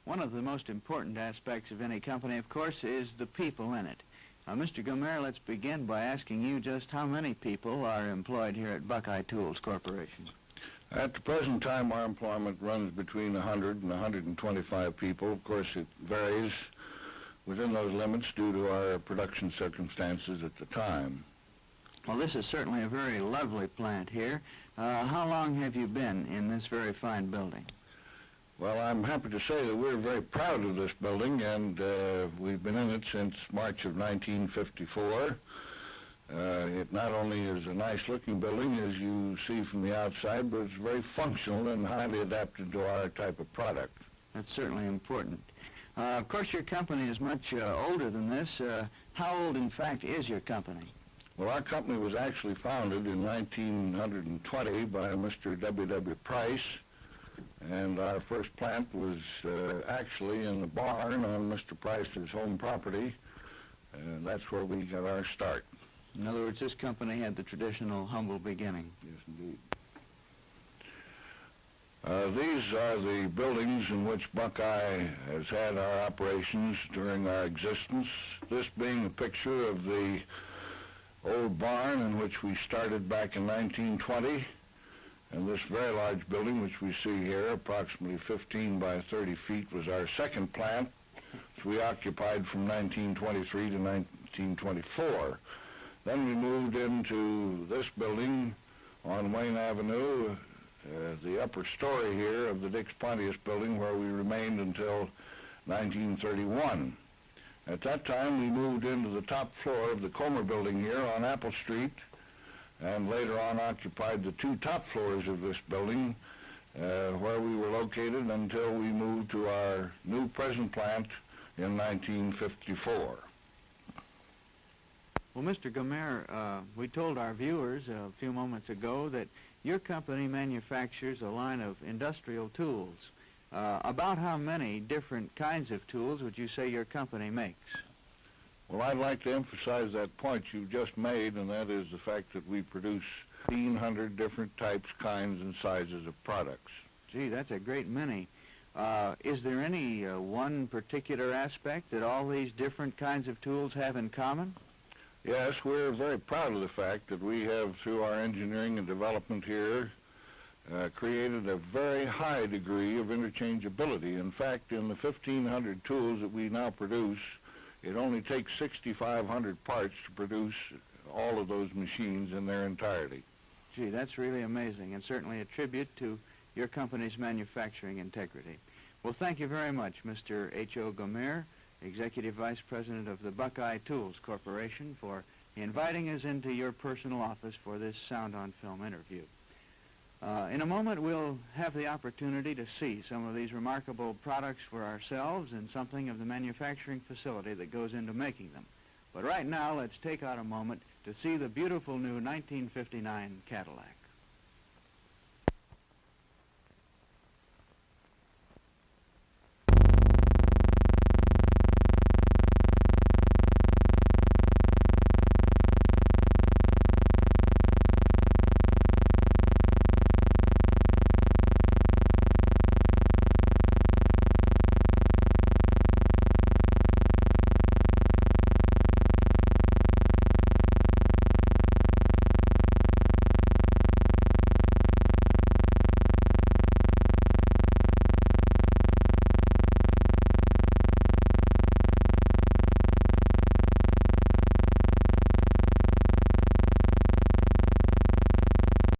One of the most important aspects of any company, of course, is the people in it. Mr. Gomer, let's begin by asking you just how many people are employed here at Buckeye Tools Corporation. At the present time, our employment runs between 100 and 125 people. Of course, it varies within those limits due to our production circumstances at the time. Well, this is certainly a very lovely plant here. How long have you been in this very fine building? Well, I'm happy to say that we're very proud of this building, and we've been in it since March of 1954. It not only is a nice-looking building, as you see from the outside, but it's very functional and highly adapted to our type of product. That's certainly important. Of course, your company is much older than this. How old, in fact, is your company? Well, our company was actually founded in 1920 by Mr. W. Price, and our first plant was actually in the barn on Mr. Price's home property, and that's where we got our start. In other words, this company had the traditional humble beginning. Yes, indeed. These are the buildings in which Buckeye has had our operations during our existence, this being a picture of the old barn in which we started back in 1920, and this very large building which we see here, approximately 15 by 30 feet, was our second plant, which we occupied from 1923 to 1924. Then we moved into this building on Wayne Avenue, the upper story here of the Dix Pontius building, where we remained until 1931. At that time, we moved into the top floor of the Comer building here on Apple Street, and later on occupied the two top floors of this building, where we were located until we moved to our new present plant in 1954. Well, Mr. Gomer, we told our viewers a few moments ago that your company manufactures a line of industrial tools. About how many different kinds of tools would you say your company makes? Well, I'd like to emphasize that point you've just made, and that is the fact that we produce 1,500 different types, kinds, and sizes of products. Gee, that's a great many. Is there any one particular aspect that all these different kinds of tools have in common? Yes, we're very proud of the fact that we have, through our engineering and development here, created a very high degree of interchangeability. In fact, in the 1,500 tools that we now produce, it only takes 6,500 parts to produce all of those machines in their entirety. Gee, that's really amazing, and certainly a tribute to your company's manufacturing integrity. Well, thank you very much, Mr. H.O. Gomer, Executive Vice President of the Buckeye Tools Corporation, for inviting us into your personal office for this Sound on Film interview. In a moment, we'll have the opportunity to see some of these remarkable products for ourselves and something of the manufacturing facility that goes into making them. But right now, let's take out a moment to see the beautiful new 1959 Cadillac.